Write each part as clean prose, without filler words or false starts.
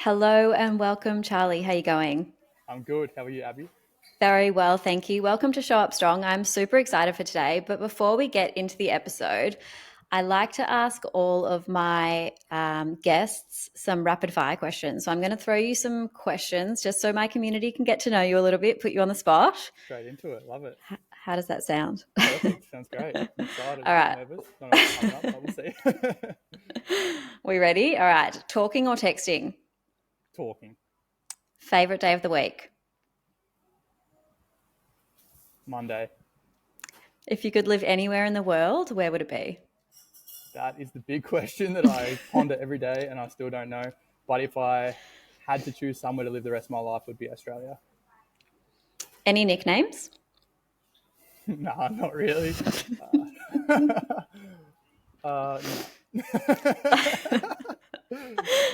Hello and welcome, Charlie. How you going? I'm good. How are you, Abby? Very well, thank you. Welcome to Show Up Strong. I'm super excited for today. But before we get into the episode, I like to ask all of my guests some rapid fire questions. So I'm going to throw you some questions just so my community can get to know you a little bit, put you on the spot. Straight into it. Love it. How does that sound? Perfect. Sounds great. I'm excited. A All bit right. nervous. Don't know what's coming up, but we'll see. We ready? All right. Talking or texting? Talking. Favorite day of the week? Monday. If you could live anywhere in the world, where would it be? That is the big question that I ponder every day and I still don't know. But if I had to choose somewhere to live the rest of my life, it would be Australia. Any nicknames? Nah, not really. No.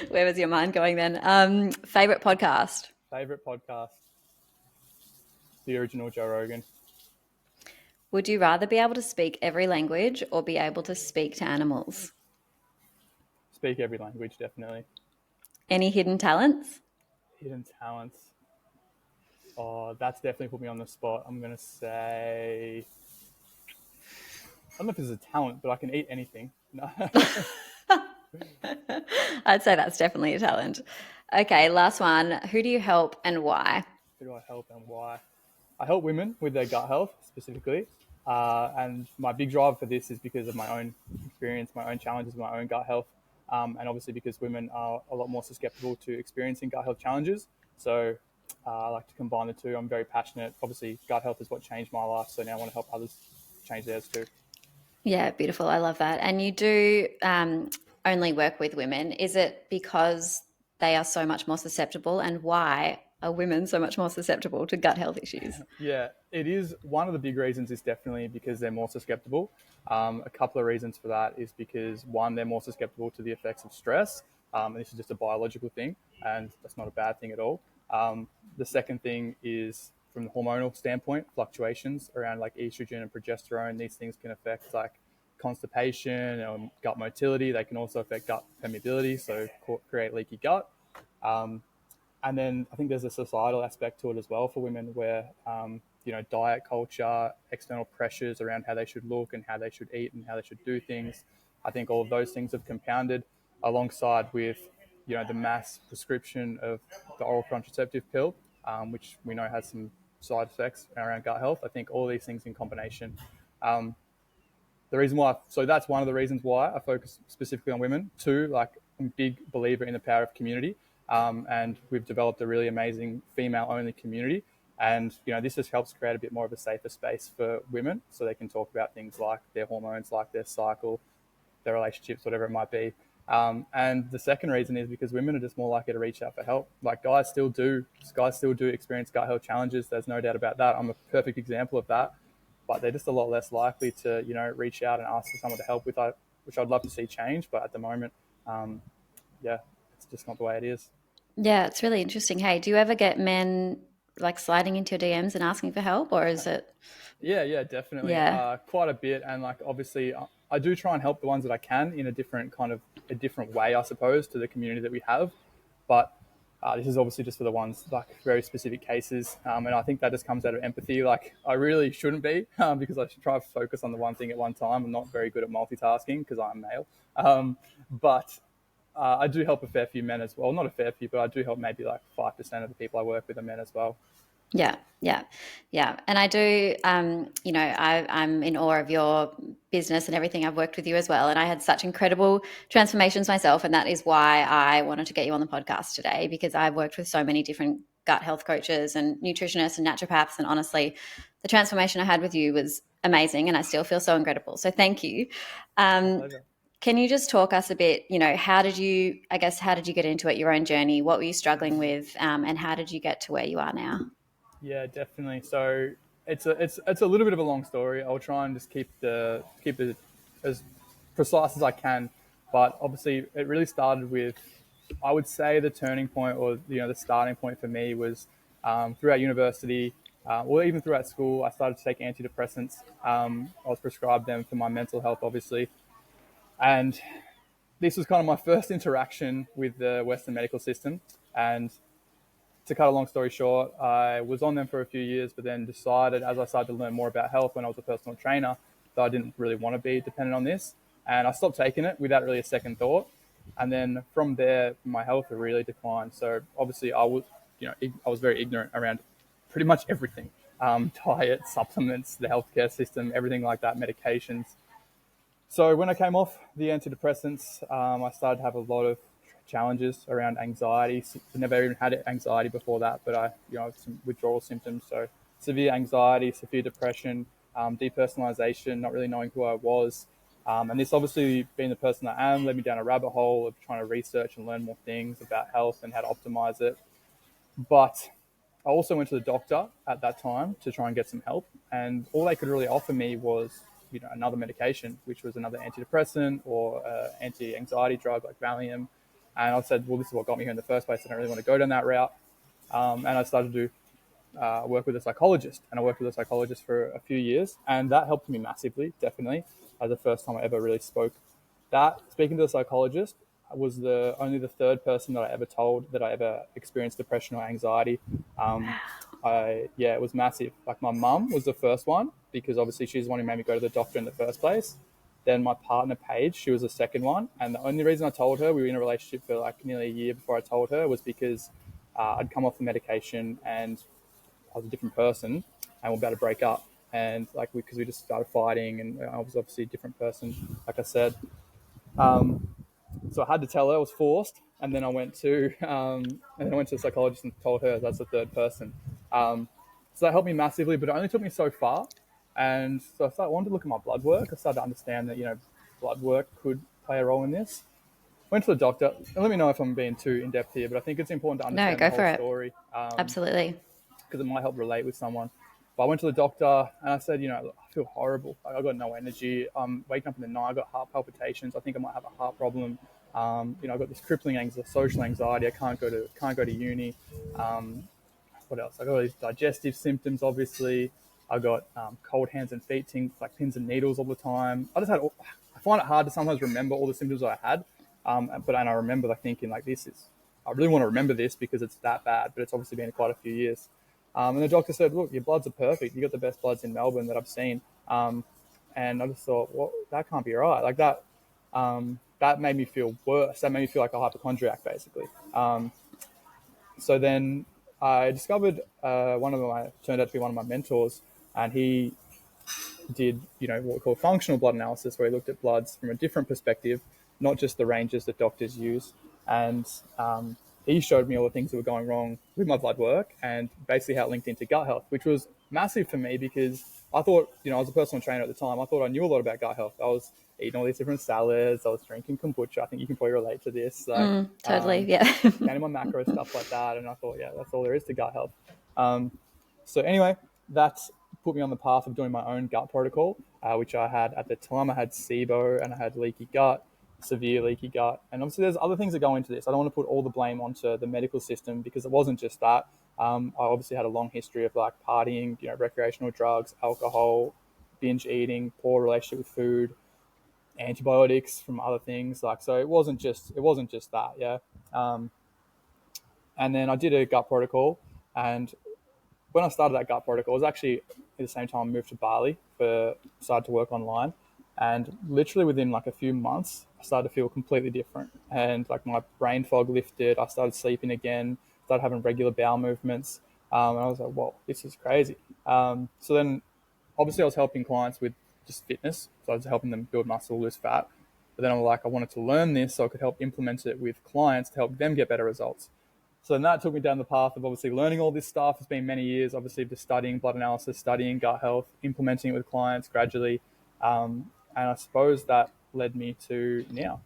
Where was your mind going then? Favorite podcast? Favorite podcast? The original Joe Rogan. Would you rather be able to speak every language or be able to speak to animals? Speak every language, definitely. Any hidden talents? Hidden talents. Oh, that's definitely put me on the spot. I'm going to say, I don't know if it's a talent, but I can eat anything. No. I'd say that's definitely a talent. Okay, last one. Who do you help and why? Who do I help and why? I help women with their gut health specifically. And my big drive for this is because of my own experience, my own challenges, my own gut health. And obviously because women are a lot more susceptible to experiencing gut health challenges. So I like to combine the two. I'm very passionate. Obviously, gut health is what changed my life. So now I want to help others change theirs too. Yeah, beautiful. I love that. And you do only work with women. Is it because they are so much more susceptible? And why are women so much more susceptible to gut health issues? Yeah, it is. One of the big reasons is definitely because they're more susceptible. A couple of reasons for that is because one, they're more susceptible to the effects of stress. And this is just a biological thing, and that's not a bad thing at all. The second thing is from the hormonal standpoint, fluctuations around like estrogen and progesterone. These things can affect like constipation and gut motility. They can also affect gut permeability, so create leaky gut. Um, and then I think there's a societal aspect to it as well for women where, diet culture, external pressures around how they should look and how they should eat and how they should do things. I think all of those things have compounded alongside with, the mass prescription of the oral contraceptive pill, which we know has some side effects around gut health. I think all these things in combination. Um, the reason why, so that's one of the reasons why I focus specifically on women. Two, like I'm a big believer in the power of community. And we've developed a really amazing female-only community. And, this just helps create a bit more of a safer space for women so they can talk about things like their hormones, like their cycle, their relationships, whatever it might be. And the second reason is because women are just more likely to reach out for help. Like guys still do experience gut health challenges. There's no doubt about that. I'm a perfect example of that. But they're just a lot less likely to, reach out and ask for someone to help with, which I'd love to see change. But at the moment, yeah, it's just not the way it is. Yeah, it's really interesting. Hey, do you ever get men like sliding into your DMs and asking for help, or is it? Yeah, definitely. Yeah, Quite a bit. And like, obviously, I do try and help the ones that I can in a different way, I suppose, to the community that we have. But this is obviously just for the ones like very specific cases. And I think that just comes out of empathy. Like I really shouldn't be because I should try to focus on the one thing at one time. I'm not very good at multitasking because I'm male. But I do help a fair few men as well. Not a fair few, but I do help maybe like 5% of the people I work with are men as well. yeah, yeah, yeah. And I do, I'm in awe of your business and everything. I've worked with you as well, and I had such incredible transformations myself, and that is why I wanted to get you on the podcast today because I've worked with so many different gut health coaches and nutritionists and naturopaths, and honestly, the transformation I had with you was amazing, and I still feel so incredible. So thank you. My Um, pleasure. Can you just talk us a bit, how did you get into it, your own journey? What were you struggling with? And how did you get to where you are now? Yeah, definitely. So it's a little bit of a long story. I'll try and just keep it as precise as I can. But obviously, it really started with, I would say, the turning point, or the starting point for me was throughout university, or even throughout school. I started to take antidepressants. I was prescribed them for my mental health, obviously, and this was kind of my first interaction with the Western medical system. And to cut a long story short, I was on them for a few years, but then decided as I started to learn more about health when I was a personal trainer that I didn't really want to be dependent on this. And I stopped taking it without really a second thought. And then from there, my health really declined. So obviously I was very ignorant around pretty much everything. Diet, supplements, the healthcare system, everything like that, medications. So when I came off the antidepressants, I started to have a lot of challenges around anxiety. I never even had anxiety before that, but had some withdrawal symptoms. So severe anxiety, severe depression, depersonalization, not really knowing who I was. And this obviously being the person I am led me down a rabbit hole of trying to research and learn more things about health and how to optimize it. But I also went to the doctor at that time to try and get some help. And all they could really offer me was another medication, which was another antidepressant or anti-anxiety drug like Valium. And I said, well, this is what got me here in the first place. I don't really want to go down that route. And I started to work with a psychologist. And I worked with a psychologist for a few years. And that helped me massively, definitely. The first time I ever really spoke. Speaking to a psychologist was only the third person that I ever told that I ever experienced depression or anxiety. It was massive. Like my mum was the first one because obviously she's the one who made me go to the doctor in the first place. Then my partner, Paige, she was the second one. And the only reason I told her, we were in a relationship for like nearly a year before I told her, was because I'd come off the medication and I was a different person and we're about to break up. And because we just started fighting and I was obviously a different person, like I said. So I had to tell her, I was forced. And then I went to the psychologist and told her that's the third person. So that helped me massively, but it only took me so far. And so I wanted to look at my blood work. I started to understand that, blood work could play a role in this. Went to the doctor, and let me know if I'm being too in-depth here, but I think it's important to understand No, the go for whole it. story. Absolutely. Because it might help relate with someone. But I went to the doctor and I said, I feel horrible. I got no energy. I'm waking up in the night. I got heart palpitations. I think I might have a heart problem. I've got this crippling social anxiety. I can't go to uni. What else? I got all these digestive symptoms, obviously. I got cold hands and feet, things like pins and needles all the time. I find it hard to sometimes remember all the symptoms I had. But I remember thinking I really want to remember this because it's that bad, but it's obviously been quite a few years. And the doctor said, look, your bloods are perfect. You got the best bloods in Melbourne that I've seen. And I just thought, well, that can't be right. Like that made me feel worse. That made me feel like a hypochondriac, basically. So then I discovered turned out to be one of my mentors, and he did, what we call functional blood analysis, where he looked at bloods from a different perspective, not just the ranges that doctors use. And he showed me all the things that were going wrong with my blood work and basically how it linked into gut health, which was massive for me because I thought, I was a personal trainer at the time. I thought I knew a lot about gut health. I was eating all these different salads. I was drinking kombucha. I think you can probably relate to this. Totally, yeah. Counting my macros, stuff like that. And I thought, yeah, that's all there is to gut health. So anyway, that put me on the path of doing my own gut protocol, which I had at the time. I had SIBO and I had leaky gut, severe leaky gut. And obviously there's other things that go into this. I don't want to put all the blame onto the medical system because it wasn't just that. I obviously had a long history of partying, recreational drugs, alcohol, binge eating, poor relationship with food, antibiotics from other things. So it wasn't just that. Yeah. And then I did a gut protocol, and when I started that gut protocol, it was actually at the same time I moved to Bali started to work online. And literally within a few months, I started to feel completely different. And my brain fog lifted. I started sleeping again, started having regular bowel movements. And I was like, whoa, this is crazy. So then obviously I was helping clients with just fitness. So I was helping them build muscle, lose fat. But then I wanted to learn this so I could help implement it with clients to help them get better results. So then that took me down the path of obviously learning all this stuff. It's been many years, obviously, just studying blood analysis, studying gut health, implementing it with clients gradually. And I suppose that led me to now.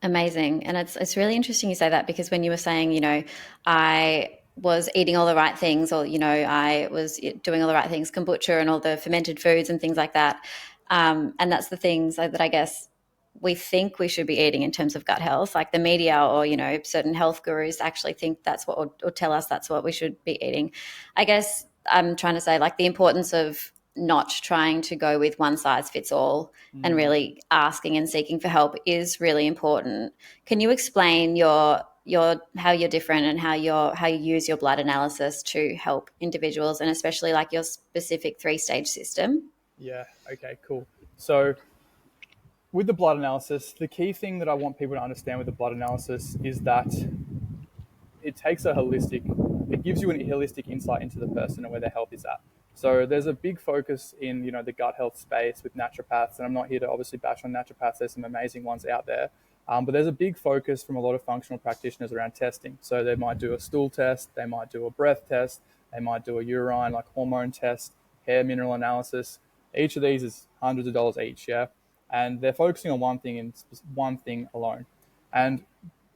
Amazing. And it's really interesting you say that because when you were saying, I was eating all the right things or, I was doing all the right things, kombucha and all the fermented foods and things like that. And that's the things that I guess we think we should be eating in terms of gut health. Like the media or, certain health gurus actually think that's what, or tell us that's what we should be eating. I guess I'm trying to say the importance of not trying to go with one size fits all and really asking and seeking for help is really important. Can you explain your how you're different and how you use your blood analysis to help individuals, and especially like your specific 3-stage system? Yeah. Okay, cool. So with the blood analysis, the key thing that I want people to understand with the blood analysis is that it gives you an holistic insight into the person and where their health is at. So there's a big focus in, the gut health space with naturopaths, and I'm not here to obviously bash on naturopaths. There's some amazing ones out there. But there's a big focus from a lot of functional practitioners around testing. So they might do a stool test, they might do a breath test, they might do a urine, like hormone test, hair mineral analysis. Each of these is hundreds of dollars each, yeah? And they're focusing on one thing and one thing alone. And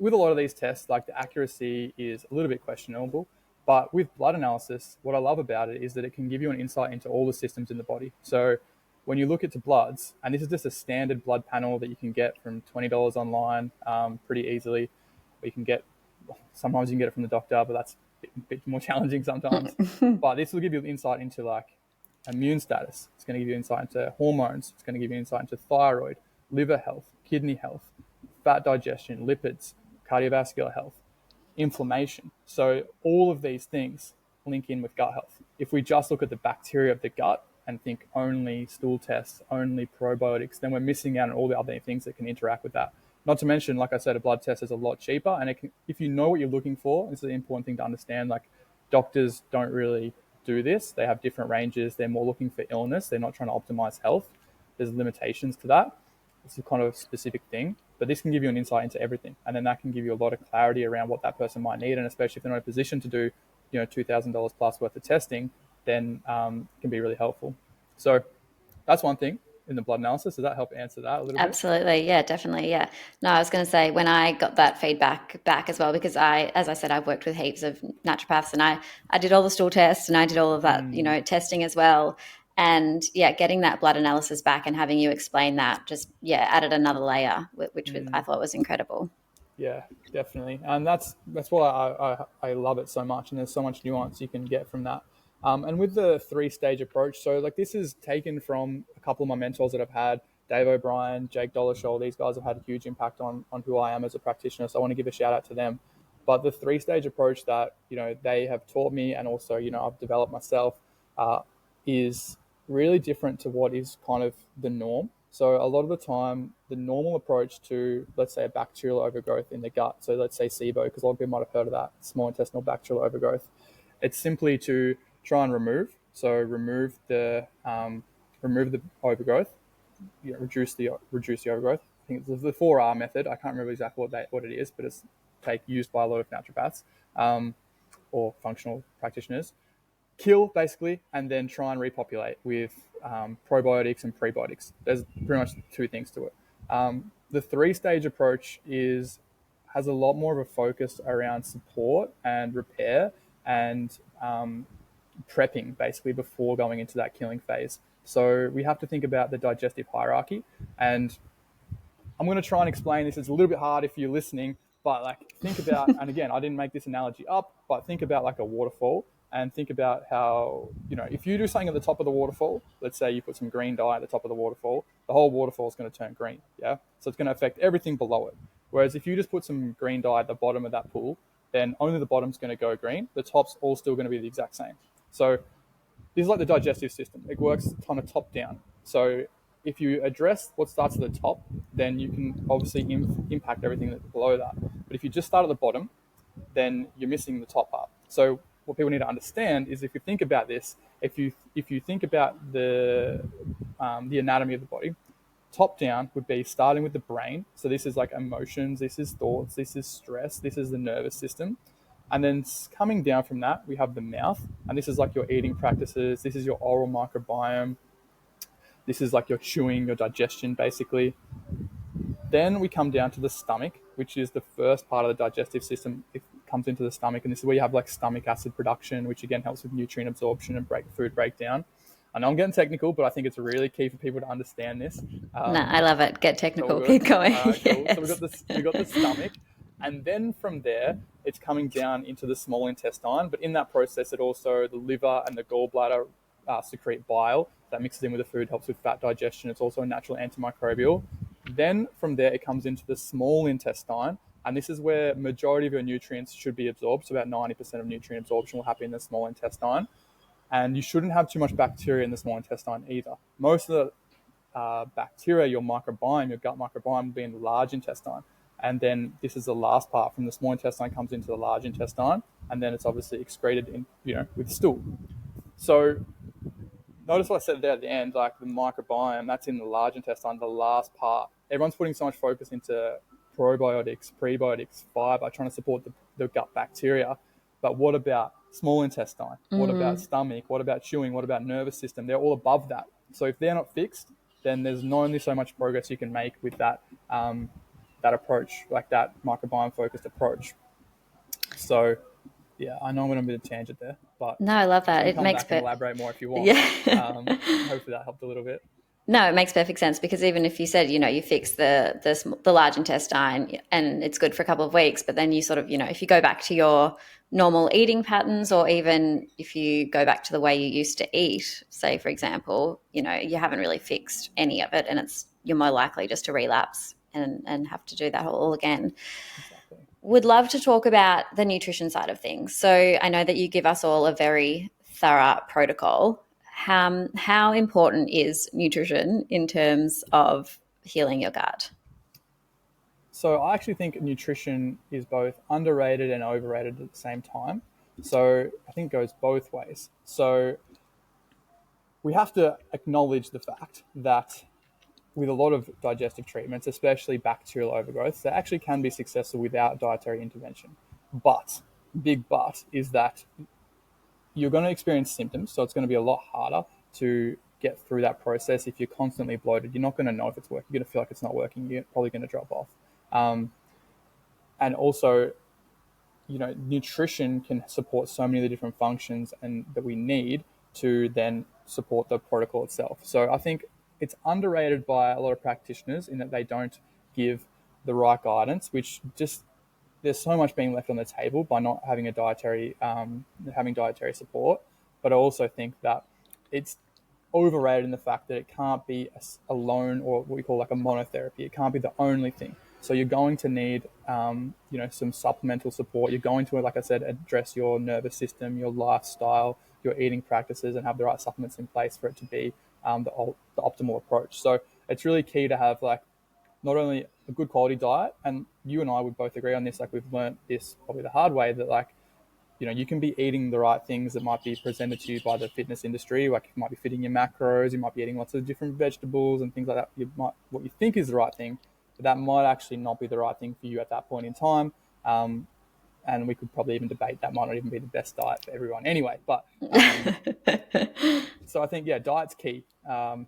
with a lot of these tests, like the accuracy is a little bit questionable. But with blood analysis, what I love about it is that it can give you an insight into all the systems in the body. So when you look into bloods, and this is just a standard blood panel that you can get from $20 online pretty easily. Or you can get, sometimes you can get it from the doctor, but that's a bit more challenging sometimes. But this will give you insight into like immune status. It's going to give you insight into hormones. It's going to give you insight into thyroid, liver health, kidney health, fat digestion, lipids, cardiovascular health, inflammation. So all of these things link in with gut health. If we just look at the bacteria of the gut and think only stool tests, only probiotics, then we're missing out on all the other things that can interact with that. Not to mention, like I said, a blood test is a lot cheaper, and if you know what you're looking for, this is an important thing to understand. Like, doctors don't really do this. They have different ranges. They're more looking for illness. They're not trying to optimize health. There's limitations to that. It's a kind of specific thing, but this can give you an insight into everything, and then that can give you a lot of clarity around what that person might need. And especially if they're not in a position to do, $2,000 plus worth of testing, then it can be really helpful. So that's one thing in the blood analysis. Does that help answer that a little bit? Absolutely. Yeah, definitely. Yeah. No, I was going to say, when I got that feedback back as well, because as I said, I've worked with heaps of naturopaths, and I did all the stool tests and I did all of that, testing as well. And yeah, getting that blood analysis back and having you explain that just, yeah, added another layer, which I thought was incredible. Yeah, definitely. And that's why I love it so much. And there's so much nuance you can get from that. And with the 3-stage approach, so like this is taken from a couple of my mentors that I've had, Dave O'Brien, Jake Dollashaw. These guys have had a huge impact on who I am as a practitioner. So I want to give a shout out to them. But the 3-stage approach that, they have taught me, and also, I've developed myself, is really different to what is kind of the norm. So a lot of the time, the normal approach to, let's say, a bacterial overgrowth in the gut, so let's say SIBO, because a lot of people might have heard of that, small intestinal bacterial overgrowth, it's simply to try and remove. So remove the overgrowth, reduce the overgrowth. I think it's the 4R method. I can't remember exactly what it is, but it's used by a lot of naturopaths or functional practitioners. Kill, basically, and then try and repopulate with probiotics and prebiotics. There's pretty much 2 things to it. The 3-stage approach has a lot more of a focus around support and repair and prepping, basically, before going into that killing phase. So we have to think about the digestive hierarchy, and I'm going to try and explain this. It's a little bit hard if you're listening, but like think about, and again, I didn't make this analogy up, but think about like a waterfall, and think about how, if you do something at the top of the waterfall, let's say you put some green dye at the top of the waterfall, the whole waterfall is going to turn green. Yeah. So it's going to affect everything below it. Whereas if you just put some green dye at the bottom of that pool, then only the bottom's going to go green. The top's all still going to be the exact same. So this is like the digestive system. It works kind of top down. So if you address what starts at the top, then you can obviously impact everything that's below that. But if you just start at the bottom, then you're missing the top part. So what people need to understand is, if you think about this, if you think about the anatomy of the body, top down would be starting with the brain. So this is like emotions, this is thoughts, this is stress, this is the nervous system. And then coming down from that, we have the mouth, and this is like your eating practices. This is your oral microbiome. This is like your chewing, your digestion, basically. Then we come down to the stomach, which is the first part of the digestive system. It comes into the stomach, and this is where you have like stomach acid production, which again helps with nutrient absorption and food breakdown. I know I'm getting technical, but I think it's really key for people to understand this. No, I love it. Get technical. Cool. Keep going. Cool. Yes. So we've got the stomach, and then from there, it's coming down into the small intestine. But in that process, the liver and the gallbladder secrete bile that mixes in with the food, helps with fat digestion. It's also a natural antimicrobial. Then from there, it comes into the small intestine, and this is where majority of your nutrients should be absorbed. So about 90% of nutrient absorption will happen in the small intestine. And you shouldn't have too much bacteria in the small intestine either. Most of the bacteria, your microbiome, your gut microbiome, will be in the large intestine. And then this is the last part. From the small intestine comes into the large intestine, and then it's obviously excreted in, with stool. So notice what I said there at the end, like the microbiome, that's in the large intestine, the last part. Everyone's putting so much focus into probiotics, prebiotics, fiber, trying to support the gut bacteria. But what about small intestine? What about stomach? What about chewing? What about nervous system? They're all above that. So if they're not fixed, then there's not only so much progress you can make with that approach, like that microbiome-focused approach. So, yeah, I know I'm on a bit of a tangent there, but No, I love that. you It can come makes back and elaborate more if you want. Yeah. Hopefully that helped a little bit. No, it makes perfect sense, because even if you said, you fix the large intestine and it's good for a couple of weeks, but then you sort of, if you go back to your normal eating patterns, or even if you go back to the way you used to eat, say, for example, you haven't really fixed any of it, and you're more likely just to relapse and have to do that all again. Exactly. Would love to talk about the nutrition side of things. So I know that you give us all a very thorough protocol. How important is nutrition in terms of healing your gut? So I actually think nutrition is both underrated and overrated at the same time. So I think it goes both ways. So we have to acknowledge the fact that with a lot of digestive treatments, especially bacterial overgrowth, they actually can be successful without dietary intervention. But, big but, is that you're going to experience symptoms, so it's going to be a lot harder to get through that process if you're constantly bloated. You're not going to know if it's working. You're going to feel like it's not working. You're probably going to drop off. And also, nutrition can support so many of the different functions and that we need to then support the protocol itself. So I think it's underrated by a lot of practitioners in that they don't give the right guidance, which just there's so much being left on the table by not having having dietary support. But I also think that it's overrated in the fact that it can't be alone, or what we call like a monotherapy. It can't be the only thing. So you're going to need, some supplemental support. You're going to, like I said, address your nervous system, your lifestyle, your eating practices, and have the right supplements in place for it to be the optimal approach. So it's really key to have not only a good quality diet, and you and I would both agree on this. Like we've learned this probably the hard way, that you can be eating the right things that might be presented to you by the fitness industry. Like you might be fitting your macros, you might be eating lots of different vegetables and things like that. What you think is the right thing, but that might actually not be the right thing for you at that point in time. And we could probably even debate that might not even be the best diet for everyone anyway. But so I think, diet's key. To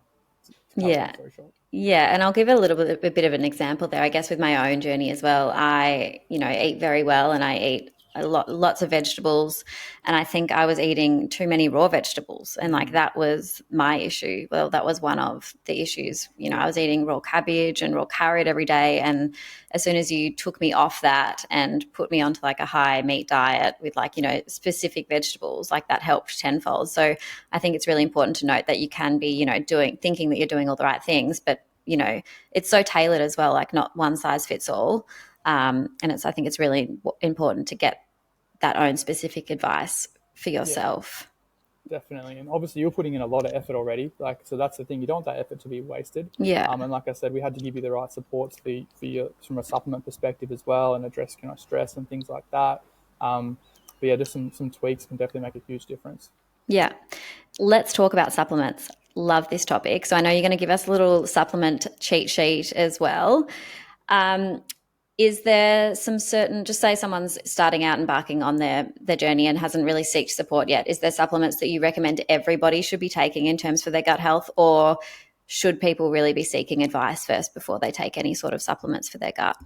cut a long story short. Yeah, and I'll give a bit of an example there. I guess with my own journey as well, I eat very well, and I eat lots of vegetables, and I think I was eating too many raw vegetables, and that was my issue. Well, that was one of the issues. I was eating raw cabbage and raw carrot every day, and as soon as you took me off that and put me onto a high meat diet with specific vegetables, that helped tenfold. So I think it's really important to note that you can be thinking that you're doing all the right things, but it's so tailored as well, not one size fits all. And I think it's really important to get that own specific advice for yourself. Yeah, definitely. And obviously you're putting in a lot of effort already. So that's the thing. You don't want that effort to be wasted. Yeah. And like I said, we had to give you the right supports for you from a supplement perspective as well, and address stress and things like that. But yeah, just some tweaks can definitely make a huge difference. Yeah. Let's talk about supplements. Love this topic. So I know you're going to give us a little supplement cheat sheet as well. Is there some just say someone's starting out, embarking on their journey and hasn't really sought support yet, is there supplements that you recommend everybody should be taking in terms for their gut health, or should people really be seeking advice first before they take any sort of supplements for their gut?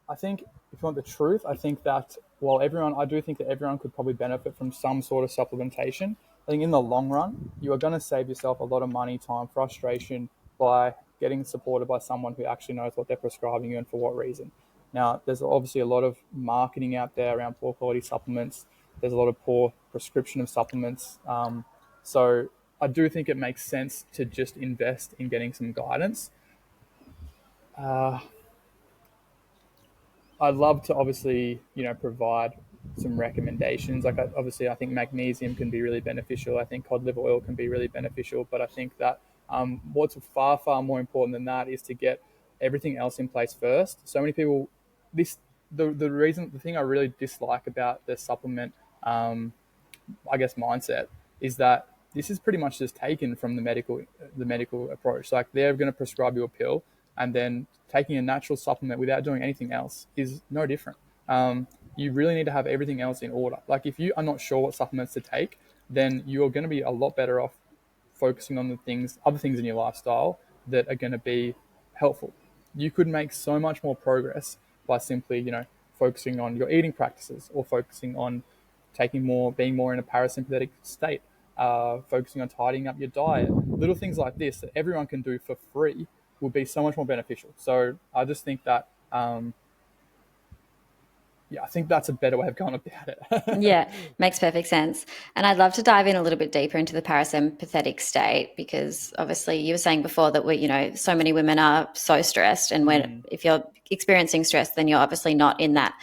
I think if you want the truth, I think that I do think that everyone could probably benefit from some sort of supplementation. I think in the long run, you are going to save yourself a lot of money, time, frustration by getting supported by someone who actually knows what they're prescribing you and for what reason. Now, there's obviously a lot of marketing out there around poor quality supplements. There's a lot of poor prescription of supplements. So I do think it makes sense to just invest in getting some guidance. Uh, I'd love to obviously, provide some recommendations. Like obviously, I think magnesium can be really beneficial. I think cod liver oil can be really beneficial. But I think that what's far, far more important than that is to get everything else in place first. So many people, this the thing I really dislike about the supplement, I guess, mindset is that this is pretty much just taken from the medical approach. Like they're going to prescribe you a pill, and then taking a natural supplement without doing anything else is no different. You really need to have everything else in order. Like if you are not sure what supplements to take, then you're going to be a lot better off focusing on other things in your lifestyle that are going to be helpful. You could make so much more progress by simply, focusing on your eating practices, or focusing on being more in a parasympathetic state, focusing on tidying up your diet. Little things like this that everyone can do for free would be so much more beneficial. So I just think that, I think that's a better way of going about it. Yeah, makes perfect sense. And I'd love to dive in a little bit deeper into the parasympathetic state, because obviously you were saying before that so many women are so stressed, and if you're experiencing stress, then you're obviously not in that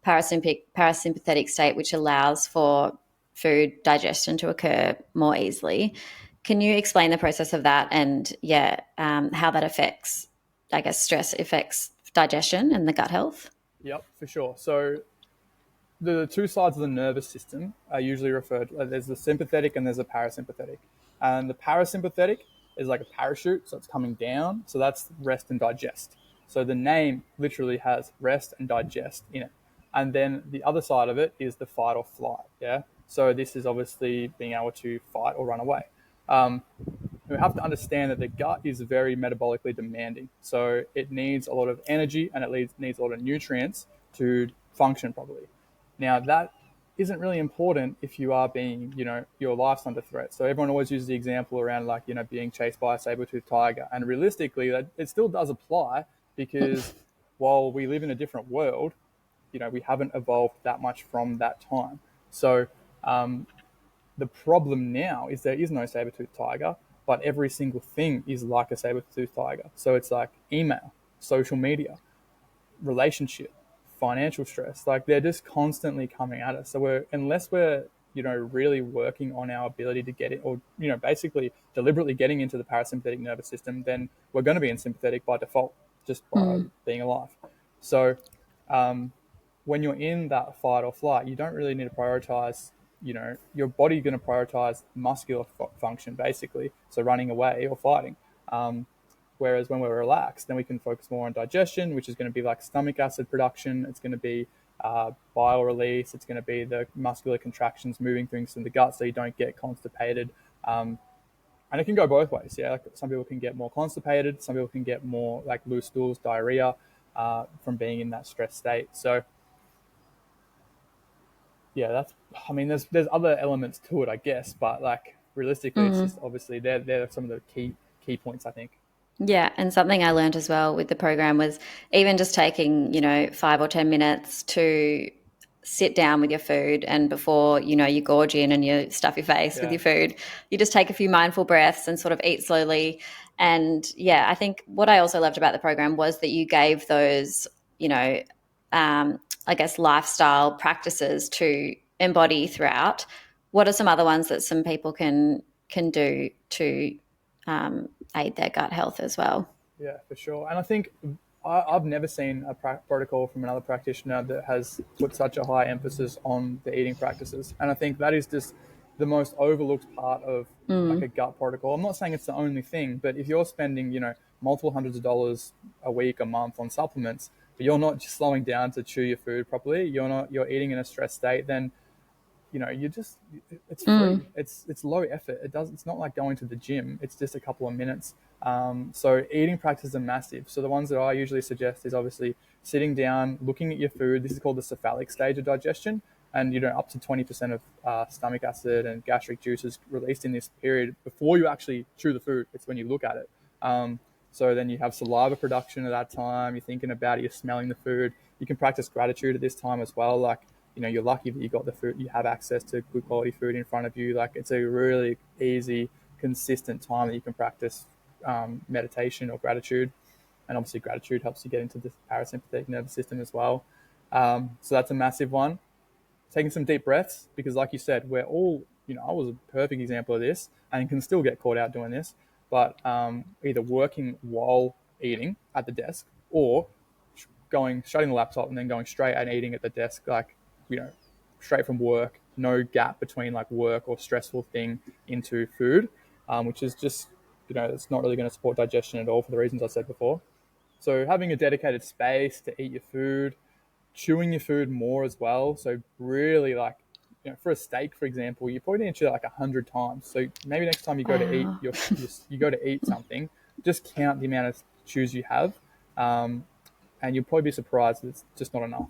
parasympathetic state, which allows for food digestion to occur more easily. Can you explain the process of that, and how that affects, I guess, stress affects digestion and the gut health? Yep, for sure. So the two sides of the nervous system are usually referred to. There's the sympathetic and there's the parasympathetic. And the parasympathetic is like a parachute, so it's coming down. So that's rest and digest. So the name literally has rest and digest in it. And then the other side of it is the fight or flight. Yeah. So this is obviously being able to fight or run away. We have to understand that the gut is very metabolically demanding. So it needs a lot of energy, and it needs a lot of nutrients to function properly. Now, that isn't really important if you are being, your life's under threat. So everyone always uses the example around being chased by a saber-toothed tiger. And realistically, that it still does apply, because while we live in a different world, we haven't evolved that much from that time. So the problem now is there is no saber-toothed tiger, but every single thing is like a saber-toothed tiger. So it's like email, social media, relationship, financial stress. Like they're just constantly coming at us. So unless we're really working on our ability to get it, or basically deliberately getting into the parasympathetic nervous system, then we're going to be in sympathetic by default, just by being alive. So when you're in that fight or flight, you don't really need to prioritize, your body going to prioritize muscular function, basically, so running away or fighting. Whereas when we're relaxed, then we can focus more on digestion, which is going to be like stomach acid production. It's going to be bile release. It's going to be the muscular contractions, moving things in the gut so you don't get constipated. And it can go both ways. Yeah, like some people can get more constipated. Some people can get more like loose stools, diarrhea, from being in that stress state. So yeah, there's other elements to it, I guess, but like realistically, it's just obviously they're some of the key points, I think. Yeah, and something I learned as well with the program was even just taking, 5 or 10 minutes to sit down with your food, and before, you gorge in and you stuff your face with Yeah. your food, you just take a few mindful breaths and sort of eat slowly. And I think what I also loved about the program was that you gave those, I guess, lifestyle practices to embody throughout. What are some other ones that some people can do to aid their gut health as well? Yeah, for sure. And I think I've never seen a protocol from another practitioner that has put such a high emphasis on the eating practices. And I think that is just the most overlooked part of like a gut protocol. I'm not saying it's the only thing, but if you're spending, multiple hundreds of dollars a week, a month on supplements, but you're not just slowing down to chew your food properly, you're eating in a stress state, then it's free. It's low effort. It's not like going to the gym. It's just a couple of minutes. So eating practices are massive. So the ones that I usually suggest is obviously sitting down, looking at your food. This is called the cephalic stage of digestion. And, up to 20% of stomach acid and gastric juices released in this period before you actually chew the food. It's when you look at it. So then you have saliva production at that time. You're thinking about it. You're smelling the food. You can practice gratitude at this time as well. Like, you're lucky that you got the food, you have access to good quality food in front of you. Like it's a really easy consistent time that you can practice meditation or gratitude. And obviously gratitude helps you get into the parasympathetic nervous system as well. So that's a massive one. Taking some deep breaths, because like you said, we're all, I was a perfect example of this and can still get caught out doing this, but either working while eating at the desk or shutting the laptop and then going straight and eating at the desk, like, straight from work, no gap between like work or stressful thing into food, which is just, it's not really going to support digestion at all for the reasons I said before. So having a dedicated space to eat your food, chewing your food more as well. So really, like, for a steak, for example, you probably need to chew it like 100 times. So maybe next time you go to eat Wow. you go to eat something, just count the amount of chews you have, and you'll probably be surprised that it's just not enough.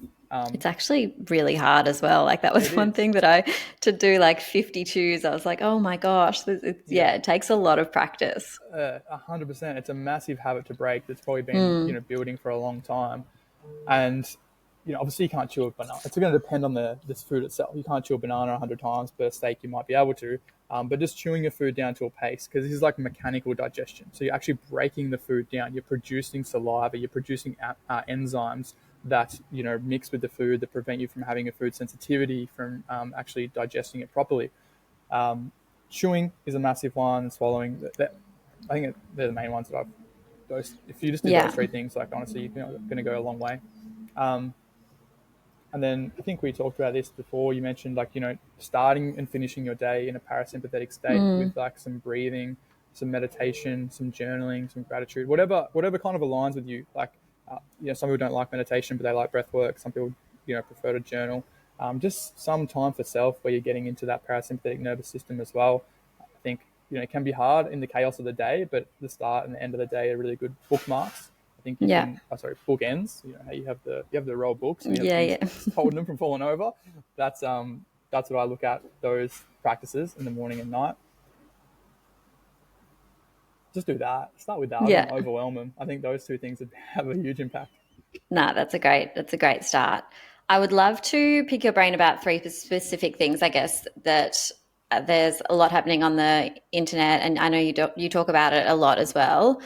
It's actually really hard as well. Like that was It one is, thing that to do like 50 chews, I was like, oh my gosh, yeah, it takes a lot of practice. 100%. It's a massive habit to break that's probably been Mm, building for a long time. And obviously you can't chew a banana. It's going to depend on this food itself. You can't chew a banana 100 times per steak. You might be able to, but just chewing your food down to a pace, because this is like mechanical digestion. So you're actually breaking the food down. You're producing saliva. You're producing enzymes that mix with the food that prevent you from having a food sensitivity, from actually digesting it properly. Chewing is a massive one. Swallowing. I think they're the main ones that I've. If you just do those yeah. three things, like honestly, you're going to go a long way. Um, and then I think we talked about this before. You mentioned like, starting and finishing your day in a parasympathetic state with Mm, like some breathing, some meditation, some journaling, some gratitude, whatever kind of aligns with you. Like, some people don't like meditation, but they like breath work. Some people, prefer to journal. Just some time for self where you're getting into that parasympathetic nervous system as well. I think, it can be hard in the chaos of the day, but the start and the end of the day are really good bookmarks. I think you yeah. can, bookends. How you have the row of books and you have Yeah. things Yeah. holding them from falling over. That's what I look at, those practices in the morning and night. Just do that. Start with that. I wouldn't Yeah. overwhelm them. I think those two things would have a huge impact. Nah, that's a great start. I would love to pick your brain about three specific things, I guess, that there's a lot happening on the internet, and I know you talk about it a lot as well.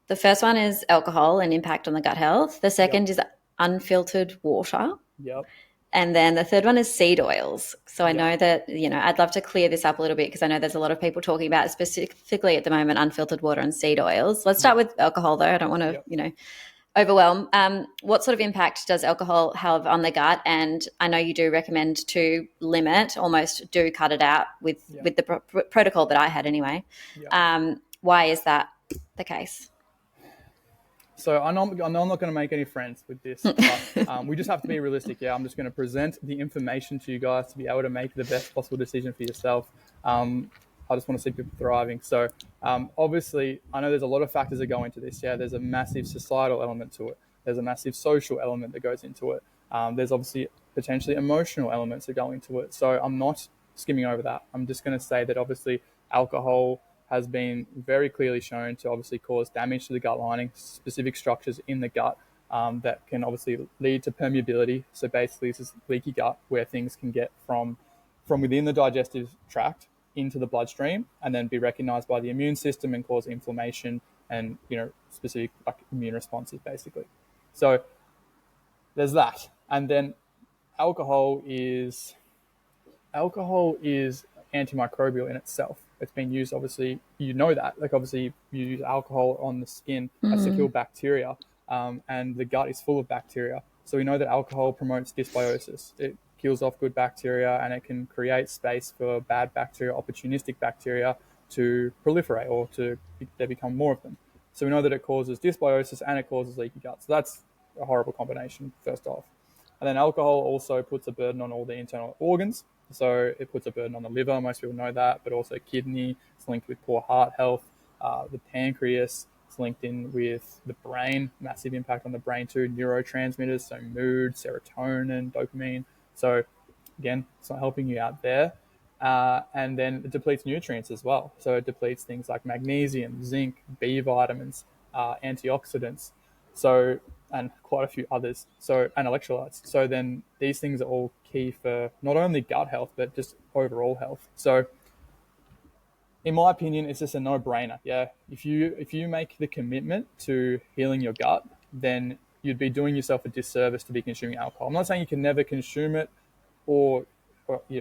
The first one is alcohol and impact on the gut health. The Yep. second is unfiltered water. Yep. And then the third one is seed oils. So I Yep. know that, I'd love to clear this up a little bit because I know there's a lot of people talking about specifically at the moment unfiltered water and seed oils. Let's start Yep. with alcohol though. I don't want to, Yep. overwhelm. What sort of impact does alcohol have on the gut? And I know you do recommend to limit, almost do cut it out with Yep. the protocol that I had anyway. Yep. Why is that the case? So I know I'm not going to make any friends with this, but we just have to be realistic. Yeah, I'm just going to present the information to you guys to be able to make the best possible decision for yourself. I just want to see people thriving. So obviously, I know there's a lot of factors that go into this. Yeah, there's a massive societal element to it. There's a massive social element that goes into it. There's obviously potentially emotional elements that go into it. So I'm not skimming over that. I'm just going to say that obviously alcohol has been very clearly shown to obviously cause damage to the gut lining, specific structures in the gut that can obviously lead to permeability. So basically, this is leaky gut where things can get from within the digestive tract into the bloodstream and then be recognized by the immune system and cause inflammation and specific like immune responses basically. So there's that, and then alcohol is antimicrobial in itself. It's been used, obviously, that. Like, obviously, you use alcohol on the skin as to kill Mm, bacteria, and the gut is full of bacteria. So we know that alcohol promotes dysbiosis. It kills off good bacteria, and it can create space for bad bacteria, opportunistic bacteria, to proliferate or there become more of them. So we know that it causes dysbiosis and it causes leaky gut. So that's a horrible combination, first off. And then alcohol also puts a burden on all the internal organs. So it puts a burden on the liver, most people know that, but also kidney. It's linked with poor heart health. The pancreas, it's linked in with the brain, massive impact on the brain too. Neurotransmitters, so mood, serotonin, dopamine. So again, it's not helping you out there. And then it depletes nutrients as well. So it depletes things like magnesium, zinc, B vitamins, antioxidants. So, and quite a few others. So, and electrolytes. So then these things are all key for not only gut health, but just overall health. So in my opinion, it's just a no-brainer. Yeah, if you make the commitment to healing your gut, then you'd be doing yourself a disservice to be consuming alcohol. I'm not saying you can never consume it, or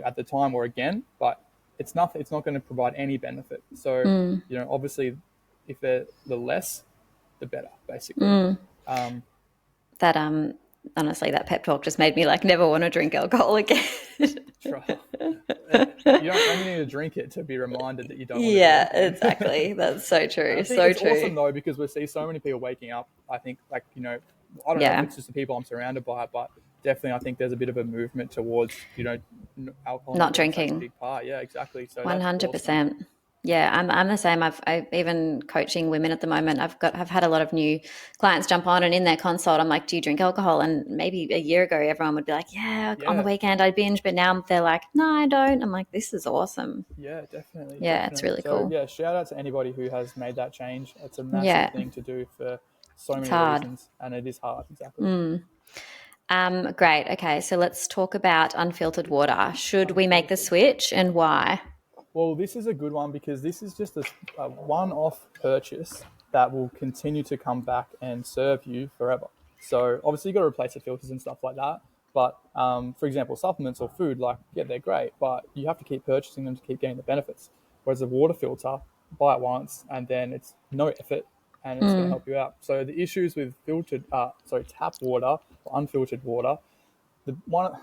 at the time or again, but it's nothing. It's not going to provide any benefit. So obviously, if they're the less, the better, basically. Um, That honestly, that pep talk just made me like never want to drink alcohol again. try. You don't only need to drink it to be reminded that you don't want to do it Yeah, again. exactly. That's so And true. I think So it's true. awesome though, because we see so many people waking up. I think I don't know if Yeah. it's just the people I'm surrounded by, but definitely I think there's a bit of a movement towards alcohol not Not being such a drinking. big part. Yeah, exactly. So that's awesome. 100%. Yeah, I'm the same. I even coaching women at the moment. I've had a lot of new clients jump on, and in their consult, I'm like, "Do you drink alcohol?" And maybe a year ago, everyone would be like, "Yeah, on the Yeah, weekend I binge," but now they're like, "No, I don't." I'm like, "This is awesome." yeah, definitely, Yeah, it's definitely. really So cool. yeah, shout out to anybody who has made that change. It's a massive Yeah, thing to do for so it's many hard. reasons, and it is hard. Exactly. Great. Okay, so let's talk about unfiltered water. Should we make the Unfiltered. switch, and why? Well, this is a good one because this is just a one-off purchase that will continue to come back and serve you forever. So obviously you've got to replace the filters and stuff like that. But for example, supplements or food, like, yeah, they're great, but you have to keep purchasing them to keep getting the benefits. Whereas a water filter, buy it once and then it's no effort and it's going to help you out. So the issues with tap water or unfiltered water, the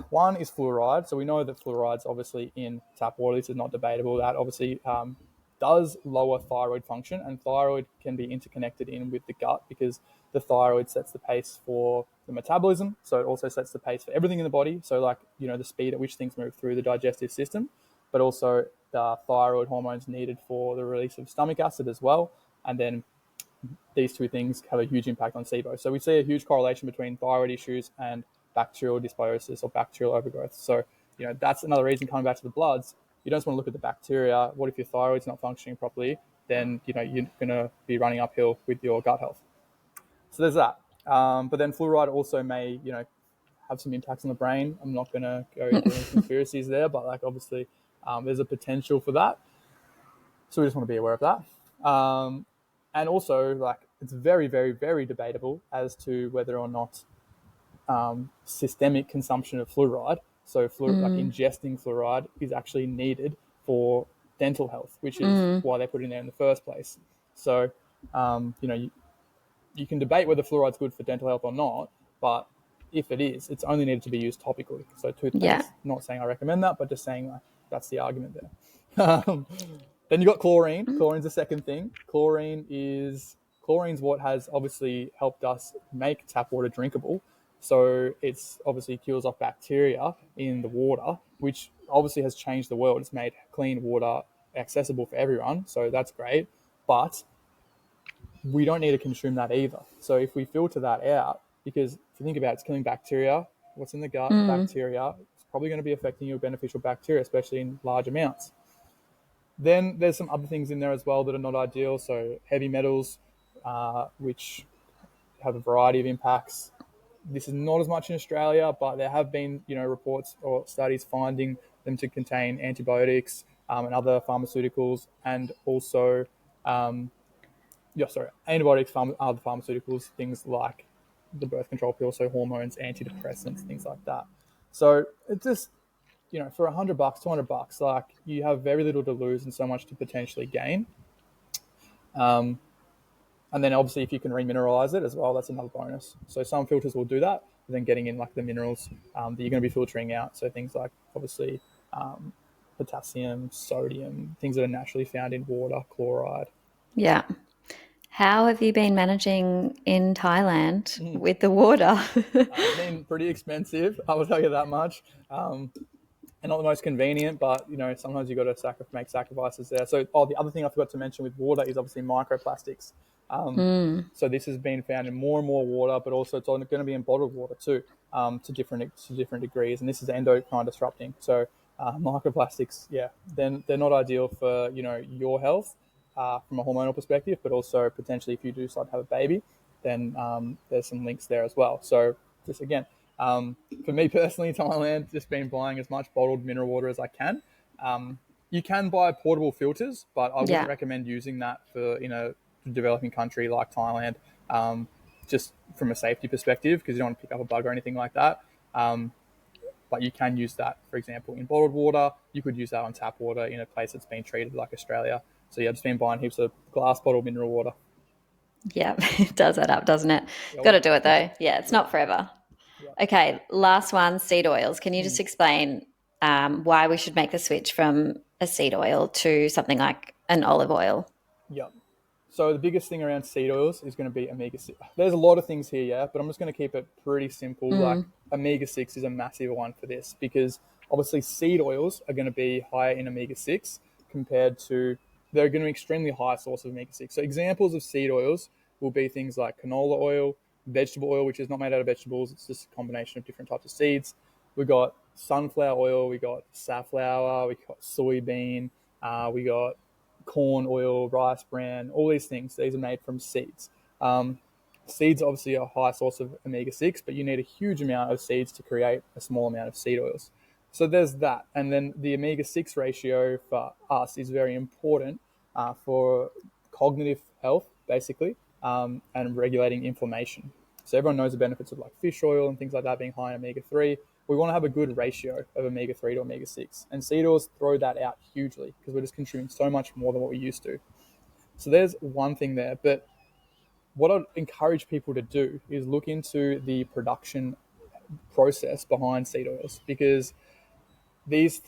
one is fluoride. So we know that fluoride's obviously in tap water. This is not debatable. That obviously does lower thyroid function, and thyroid can be interconnected in with the gut because the thyroid sets the pace for the metabolism. So it also sets the pace for everything in the body. So like the speed at which things move through the digestive system, but also the thyroid hormones needed for the release of stomach acid as well. And then these two things have a huge impact on SIBO. So we see a huge correlation between thyroid issues and bacterial dysbiosis or bacterial overgrowth. So, that's another reason, coming back to the bloods, you don't just want to look at the bacteria. What if your thyroid's not functioning properly? Then, you're going to be running uphill with your gut health. So there's that. But then fluoride also may, have some impacts on the brain. I'm not going to go into any conspiracies there, but like obviously there's a potential for that. So we just want to be aware of that. And also, like, it's very, very, very debatable as to whether or not systemic consumption of fluoride, so like ingesting fluoride, is actually needed for dental health, which is why they put it in there in the first place. So, you can debate whether fluoride's good for dental health or not, but if it is, it's only needed to be used topically. So Yeah. toothpaste, not saying I recommend that, but just saying like, that's the argument there. Then you got chlorine. Chlorine's the second thing. Chlorine's what has obviously helped us make tap water drinkable. So it's obviously kills off bacteria in the water, which obviously has changed the world. It's made clean water accessible for everyone. So that's great. But we don't need to consume that either. So if we filter that out, because if you think about it, it's killing bacteria, what's in the gut, bacteria, it's probably going to be affecting your beneficial bacteria, especially in large amounts. Then there's some other things in there as well that are not ideal. So heavy metals, which have a variety of impacts. This is not as much in Australia, but there have been, reports or studies finding them to contain antibiotics and other pharmaceuticals, and also, antibiotics, other pharmaceuticals, things like the birth control pill, so hormones, antidepressants, things like that. So it just, for $100, $200, like, you have very little to lose and so much to potentially gain. And then obviously if you can remineralize it as well, that's another bonus. So some filters will do that, but then getting in like the minerals that you're going to be filtering out. So things like obviously potassium, sodium, things that are naturally found in water, chloride. Yeah. How have you been managing in Thailand with the water? It's been pretty expensive, I will tell you that much. And not the most convenient, but sometimes you've got to make sacrifices there. So, the other thing I forgot to mention with water is obviously microplastics. So this has been found in more and more water, but also it's going to be in bottled water too, to different degrees. And this is endocrine disrupting. So microplastics, yeah, then they're not ideal for your health from a hormonal perspective, but also potentially if you do decide to have a baby, then there's some links there as well. So just again, for me personally, Thailand, just been buying as much bottled mineral water as I can. You can buy portable filters, but I wouldn't Yeah. recommend using that for in a developing country like Thailand, just from a safety perspective, because you don't want to pick up a bug or anything like that. Um, but you can use that, for example, in bottled water. You could use that on tap water in a place that's been treated like Australia. So yeah, I've just been buying heaps of glass bottled mineral water. Yeah. It does add up, doesn't it? Got Yeah, to do it though. Yeah, it's yeah, not forever. yeah. Okay, last one, seed oils. Can you Mm. just explain why we should make the switch from a seed oil to something like an olive oil? Yeah. So the biggest thing around seed oils is going to be omega-6. There's a lot of things here, yeah, but I'm just going to keep it pretty simple. Like Mm, omega-6 is a massive one for this because obviously seed oils are going to be higher in omega-6 compared to, they're going to be extremely high source of omega-6. So examples of seed oils will be things like canola oil, vegetable oil, which is not made out of vegetables. It's just a combination of different types of seeds. We got sunflower oil, we got safflower, we got soybean, we got corn oil, rice bran, all these things. These are made from seeds. Um, Seeds obviously are a high source of omega-6, but you need a huge amount of seeds to create a small amount of seed oils. So there's that. And then the omega-6 ratio for us is very important for cognitive health, basically, and regulating inflammation. So everyone knows the benefits of like fish oil and things like that being high in omega-3. We want to have a good ratio of omega-3 to omega-6. And seed oils throw that out hugely because we're just consuming so much more than what we used to. So there's one thing there. But what I'd encourage people to do is look into the production process behind seed oils, because these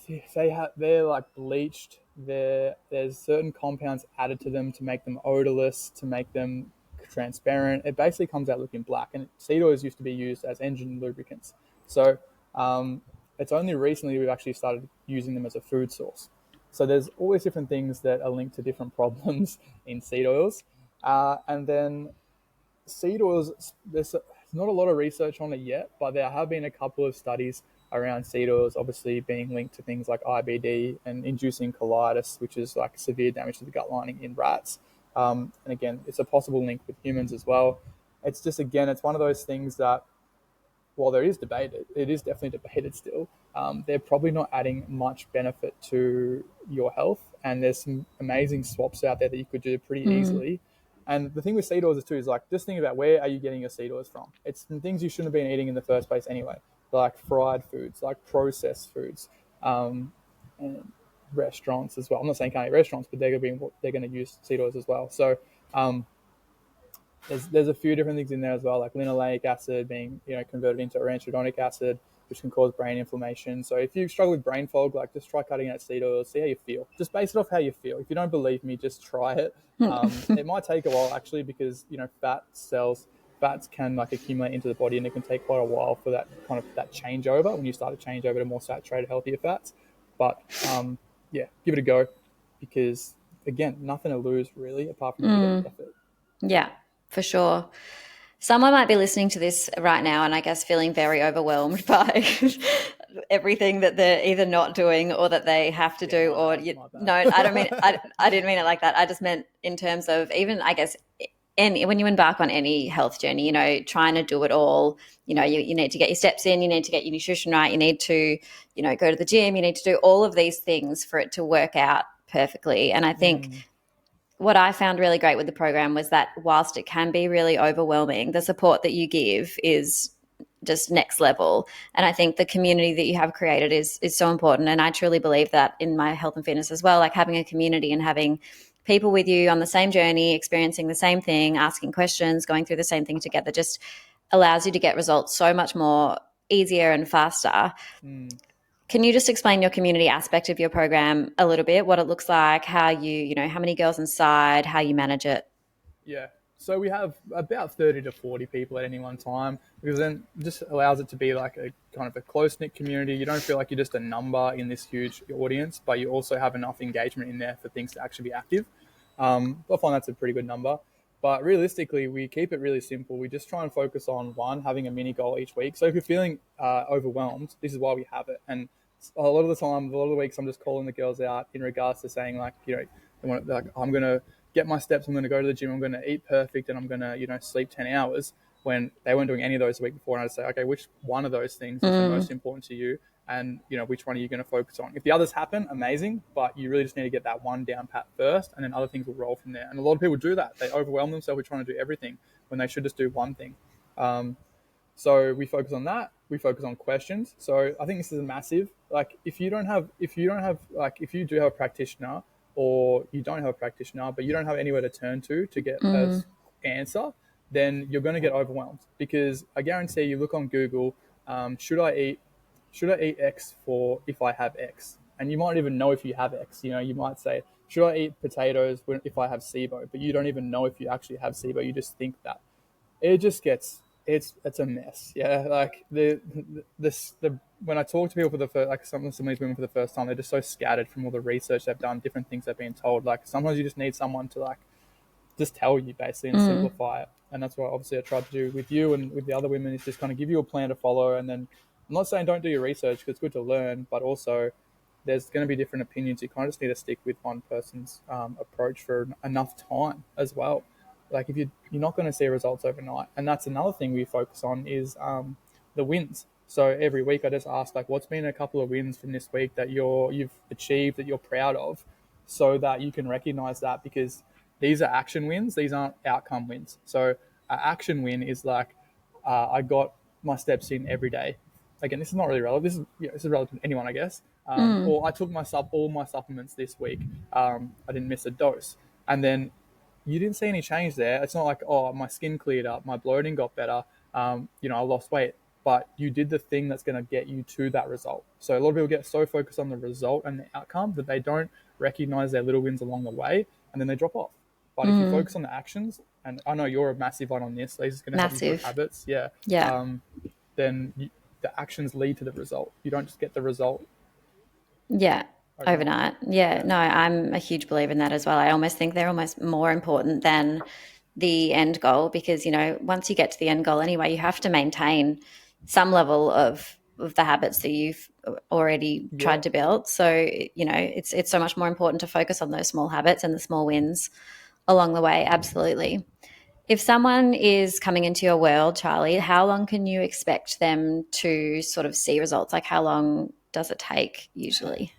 they're like bleached. There's certain compounds added to them to make them odorless, to make them transparent. It basically comes out looking black. And seed oils used to be used as engine lubricants. So um, it's only recently we've actually started using them as a food source. So there's always different things that are linked to different problems in seed oils. And then seed oils, there's not a lot of research on it yet, but there have been a couple of studies around seed oils obviously being linked to things like IBD and inducing colitis, which is like severe damage to the gut lining in rats. And again, it's a possible link with humans as well. It's just, again, it's one of those things that while there is debate, it is definitely debated still. They're probably not adding much benefit to your health, and there's some amazing swaps out there that you could do pretty mm, easily. And the thing with seed oils too is like just think about where are you getting your seed oils from? It's from things you shouldn't have been eating in the first place anyway, like fried foods, like processed foods, and restaurants as well. I'm not saying can't eat restaurants, but they're going to use seed oils as well. So um, there's a few different things in there as well, like linoleic acid being converted into arachidonic acid, which can cause brain inflammation. So if you struggle with brain fog, like just try cutting out seed oil, see how you feel. Just base it off how you feel. If you don't believe me, just try it. It might take a while actually because fats can like accumulate into the body, and it can take quite a while for that kind of that changeover when you start to change over to more saturated, healthier fats. But yeah, give it a go because again, nothing to lose really apart from a bit of mm. effort. Yeah, for sure. Someone might be listening to this right now and I guess feeling very overwhelmed by everything that they're either not doing or that they have to Yeah, do. my No, bad. I don't mean I didn't mean it like that. I just meant in terms of even I guess when you embark on any health journey, trying to do it all, you need to get your steps in, you need to get your nutrition right, you need to, go to the gym, you need to do all of these things for it to work out perfectly. And I think Mm, what I found really great with the program was that whilst it can be really overwhelming, the support that you give is just next level. And I think the community that you have created is so important. And I truly believe that in my health and fitness as well, like having a community and having people with you on the same journey, experiencing the same thing, asking questions, going through the same thing together just allows you to get results so much more easier and faster. mm. Can you just explain your community aspect of your program a little bit, what it looks like, how how many girls inside, how you manage it? Yeah. So we have about 30 to 40 people at any one time, because then it just allows it to be like a kind of a close knit community. You don't feel like you're just a number in this huge audience, but you also have enough engagement in there for things to actually be active. I find that's a pretty good number. But realistically, we keep it really simple. We just try and focus on one, having a mini goal each week. So if you're feeling overwhelmed, this is why we have it. And a lot of the time, a lot of the weeks, I'm just calling the girls out in regards to saying like, like I'm going to get my steps. I'm going to go to the gym. I'm going to eat perfect, and I'm going to, sleep 10 hours. when they weren't doing any of those the week before. And I'd say, okay, which one of those things is the most important to you? And, which one are you going to focus on? If the others happen, amazing, but you really just need to get that one down pat first, and then other things will roll from there. And a lot of people do that. They overwhelm themselves with trying to do everything when they should just do one thing. So we focus on that. We focus on questions. So I think this is a massive, like, if you do have a practitioner, or you don't have a practitioner, but you don't have anywhere to turn to get an answer, then you're going to get overwhelmed, because I guarantee you look on Google, should I eat X for if I have X? And you might even know if you have X. You might say, should I eat potatoes if I have SIBO? But you don't even know if you actually have SIBO. You just think that. It just gets, it's a mess. Yeah, like the when I talk to people for the first, like some of these women for the first time, they're just so scattered from all the research they've done, different things they've been told. Like sometimes you just need someone to like just tell you basically and simplify it. And that's what obviously I tried to do with you and with the other women, is just kind of give you a plan to follow. And then I'm not saying don't do your research, because it's good to learn, but also there's going to be different opinions. You kind of just need to stick with one person's approach for enough time as well. Like if you're not going to see results overnight. And that's another thing we focus on is the wins. So every week I just ask, like, what's been a couple of wins from this week that you've achieved that you're proud of, so that you can recognize that, because these are action wins. These aren't outcome wins. So an action win is like, I got my steps in every day. Again, this is not really relevant. This is relevant to anyone, I guess. Or I took all my supplements this week. I didn't miss a dose. And then you didn't see any change there. It's not like, oh, my skin cleared up, my bloating got better, I lost weight. But you did the thing that's going to get you to that result. So a lot of people get so focused on the result and the outcome that they don't recognize their little wins along the way, and then they drop off. But if you focus on the actions, and I know you're a massive one on this, this is going to help you build habits. Yeah. Then the actions lead to the result. You don't just get the result. Yeah. Overnight. Yeah. No, I'm a huge believer in that as well. I almost think they're almost more important than the end goal, because, once you get to the end goal anyway, you have to maintain some level of the habits that you've already tried to build. So, it's so much more important to focus on those small habits and the small wins along the way. Absolutely. If someone is coming into your world, Charley, how long can you expect them to sort of see results? Like, how long does it take usually?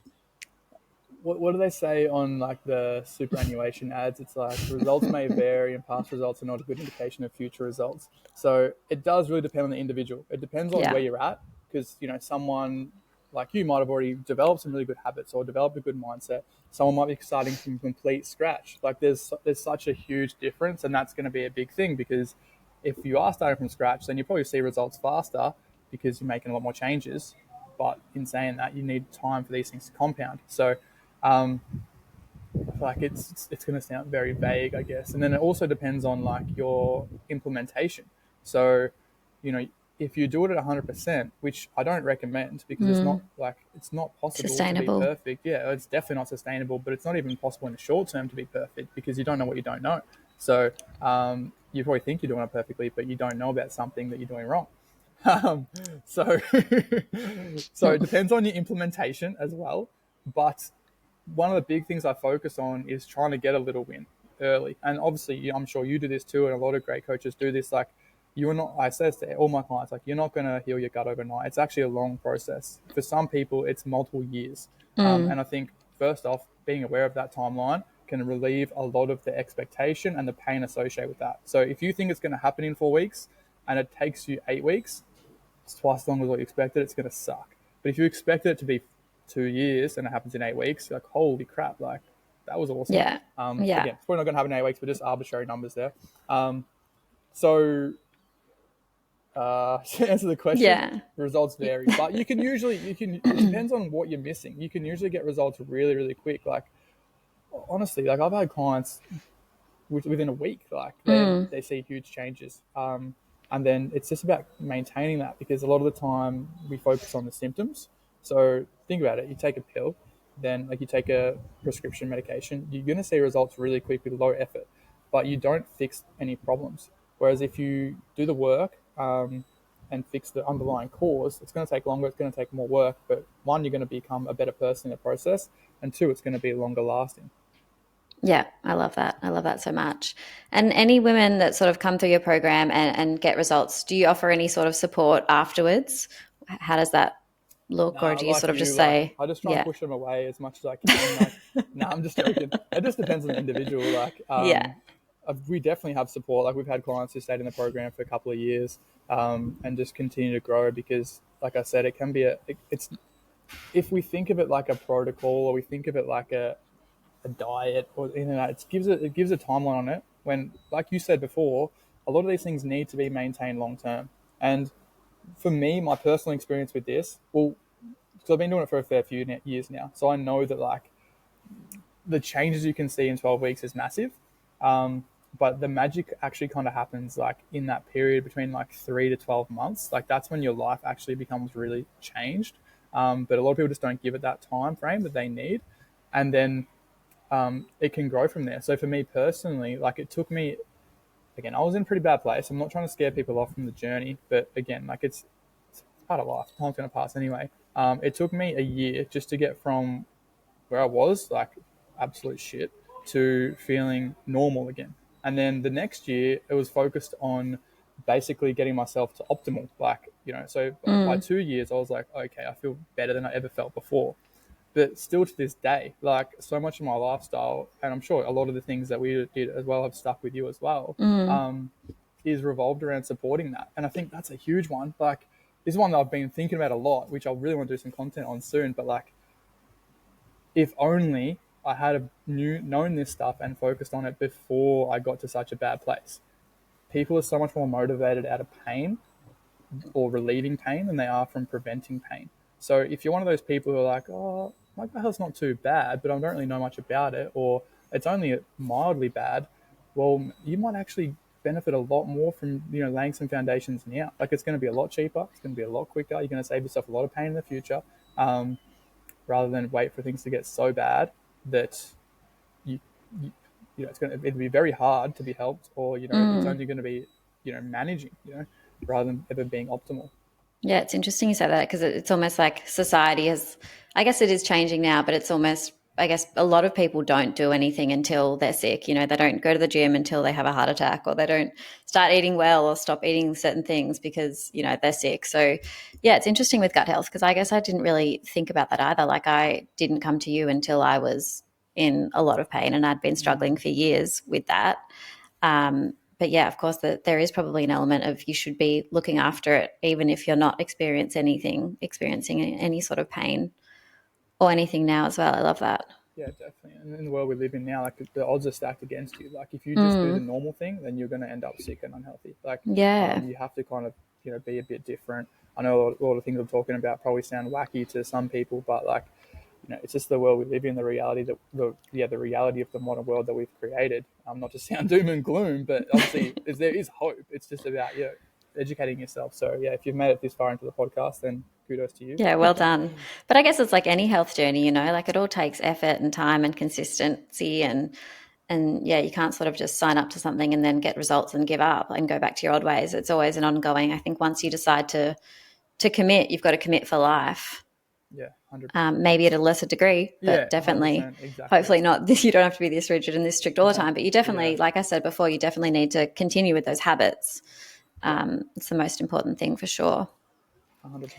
What do they say on like the superannuation ads? It's like, results may vary and past results are not a good indication of future results. So it does really depend on the individual. It depends on where you're at, because someone like you might have already developed some really good habits or developed a good mindset. Someone might be starting from complete scratch. Like there's such a huge difference, and that's going to be a big thing, because if you are starting from scratch, then you probably see results faster because you're making a lot more changes. But in saying that, you need time for these things to compound. So like it's going to sound very vague, I guess. And then it also depends on like your implementation. So, if you do it at 100%, which I don't recommend, because it's not possible to be perfect. Yeah, it's definitely not sustainable, but it's not even possible in the short term to be perfect, because you don't know what you don't know. So you probably think you're doing it perfectly, but you don't know about something that you're doing wrong. So it depends on your implementation as well. But one of the big things I focus on is trying to get a little win early. And obviously, I'm sure you do this too, and a lot of great coaches do this. Like, I say to all my clients, like, you're not going to heal your gut overnight. It's actually a long process. For some people, it's multiple years. And I think, first off, being aware of that timeline can relieve a lot of the expectation and the pain associated with that. So if you think it's going to happen in 4 weeks and it takes you 8 weeks, it's twice as long as what you expected, it's going to suck. But if you expect it to be 2 years and it happens in 8 weeks, you're like, holy crap, like that was awesome. Yeah. Again, it's probably not going to happen in 8 weeks, but just arbitrary numbers there. To answer the question, results vary, but it depends on what you're missing. You can usually get results really, really quick. Like, honestly, like I've had clients within a week, like they see huge changes. And then it's just about maintaining that, because a lot of the time we focus on the symptoms. So think about it. You take a pill, then like you take a prescription medication, you're going to see results really quick with low effort, but you don't fix any problems. Whereas if you do the work and fix the underlying cause, it's going to take longer, it's going to take more work, but one, you're going to become a better person in the process, and two, it's going to be longer lasting. Yeah, I love that. I love that so much. And any women that sort of come through your program and get results, do you offer any sort of support afterwards? How does that look? Or Nah, do you like sort of you, just like say, I just try and yeah, push them away as much as I can. Like, nah, I'm just joking. It just depends on the individual. Like, yeah, we definitely have support. Like, we've had clients who stayed in the program for a couple of years, and just continue to grow because, like I said, it can be it's if we think of it like a protocol or we think of it like a diet or it gives a timeline on it. When, like you said before, a lot of these things need to be maintained long term. And for me, my personal experience with this, well, because I've been doing it for a fair few years now, so I know that like the changes you can see in 12 weeks is massive. Um, but the magic actually kind of happens like in that period between like 3 to 12 months. Like that's when your life actually becomes really changed. But a lot of people just don't give it that time frame that they need, and then it can grow from there. So for me personally, like it took me, again, I was in a pretty bad place. I'm not trying to scare people off from the journey, but again, like it's part of life. Time's going to pass anyway. It took me a year just to get from where I was, like absolute shit, to feeling normal again. And then the next year, it was focused on basically getting myself to optimal. Like, so by mm, 2 years, I was like, okay, I feel better than I ever felt before. But still to this day, like so much of my lifestyle, and I'm sure a lot of the things that we did as well have stuck with you as well, mm, um, is revolved around supporting that. And I think that's a huge one. Like, this is one that I've been thinking about a lot, which I really want to do some content on soon. But like, if only I had known this stuff and focused on it before I got to such a bad place. People are so much more motivated out of pain or relieving pain than they are from preventing pain. So if you're one of those people who are like, oh, my gut health's not too bad, but I don't really know much about it, or it's only mildly bad, well, you might actually benefit a lot more from laying some foundations now. Like it's going to be a lot cheaper, it's going to be a lot quicker. You're going to save yourself a lot of pain in the future, rather than wait for things to get so bad that you, you it'd be very hard to be helped, or it's mm. only going to be managing, rather than ever being optimal. Yeah, it's interesting you say that because it's almost like society has, I guess it is changing now, but it's almost, I guess a lot of people don't do anything until they're sick. They don't go to the gym until they have a heart attack, or they don't start eating well or stop eating certain things because, they're sick. So, yeah, it's interesting with gut health because I guess I didn't really think about that either. Like, I didn't come to you until I was in a lot of pain and I'd been struggling for years with that. But yeah, of course, there is probably an element of you should be looking after it, even if you're not experiencing any sort of pain or anything now as well. I love that. Yeah, definitely. And in the world we live in now, like the odds are stacked against you. Like if you just do the Mm, normal thing, then you're going to end up sick and unhealthy. Like yeah. you have to kind of be a bit different. I know a lot of things I'm talking about probably sound wacky to some people, but like it's just the world we live in, the reality that the reality of the modern world that we've created. Not to sound doom and gloom, but obviously there is hope. It's just about educating yourself. So yeah, if you've made it this far into the podcast, then kudos to you. Yeah, well done. But I guess it's like any health journey, like it all takes effort and time and consistency and yeah, you can't sort of just sign up to something and then get results and give up and go back to your old ways. It's always an ongoing. I think once you decide to commit, you've got to commit for life. Yeah, 100%. Maybe at a lesser degree, Yeah, but definitely, 100%. Exactly. hopefully not. You don't have to be this rigid and this strict all the time, but you Yeah, definitely, like I said before, you definitely need to continue with those habits. yeah, It's the most important thing for sure. 100%.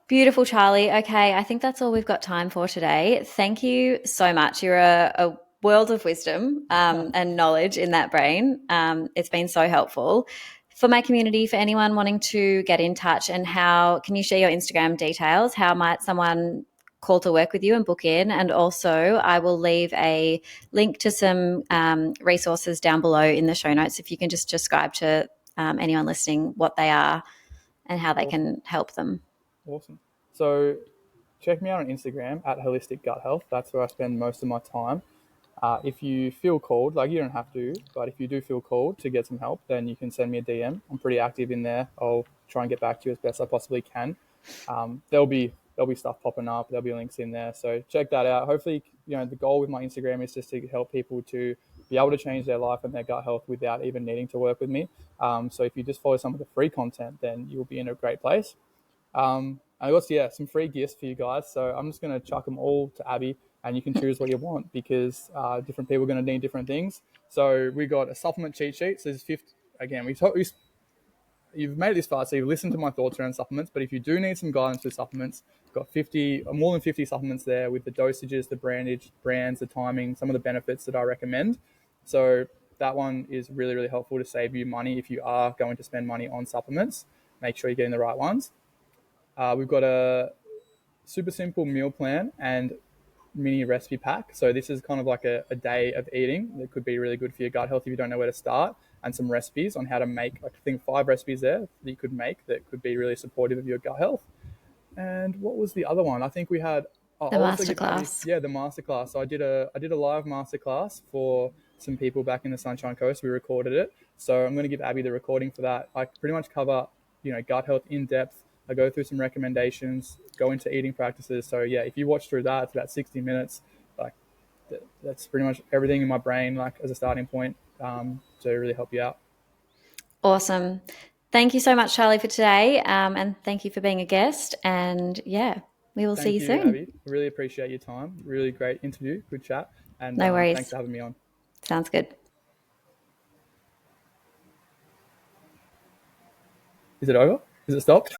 Beautiful, Charlie. Okay, I think that's all we've got time for today. Thank you so much. You're a world of wisdom and knowledge in that brain. It's been so helpful. For my community, for anyone wanting to get in touch, and how can you share your Instagram details? How might someone call to work with you and book in? And also, I will leave a link to some resources down below in the show notes if you can just describe to anyone listening what they are and how they Awesome. can help them. Awesome. So check me out on Instagram at Holistic Gut Health. That's where I spend most of my time. If you feel called, like you don't have to, but if you do feel called to get some help, then you can send me a DM. I'm pretty active in there. I'll try and get back to you as best I possibly can. There'll be stuff popping up. There'll be links in there. So check that out. Hopefully, the goal with my Instagram is just to help people to be able to change their life and their gut health without even needing to work with me. So if you just follow some of the free content, then you'll be in a great place. I got some free gifts for you guys. So I'm just going to chuck them all to Abby, and you can choose what you want because different people are going to need different things. So we got a supplement cheat sheet. So there's 50, again, you've made it this far, so you've listened to my thoughts around supplements. But if you do need some guidance with supplements, got 50 or more than 50 supplements there with the dosages, the brands, the timing, some of the benefits that I recommend. So that one is really, really helpful to save you money if you are going to spend money on supplements. Make sure you're getting the right ones. We've got a super simple meal plan and mini recipe pack. So this is kind of like a day of eating that could be really good for your gut health if you don't know where to start, and some recipes on how to make, I think 5 recipes there that you could make that could be really supportive of your gut health. And what was the other one? I think we had. The I'll also give Abby, masterclass. yeah, the masterclass. So I did a live masterclass for some people back in the Sunshine Coast. We recorded it, so I'm going to give Abby the recording for that. I pretty much cover, gut health in depth. I go through some recommendations, go into eating practices. So yeah, if you watch through that, it's about 60 minutes. Like that's pretty much everything in my brain, like as a starting point, to really help you out. Awesome. Thank you so much, Charlie, for today. And thank you for being a guest. And yeah, we will see Thank you you, soon. Abby. I really appreciate your time. Really great interview, good chat, and No thanks worries. for having me on. Sounds good. Is it over? Is it stopped?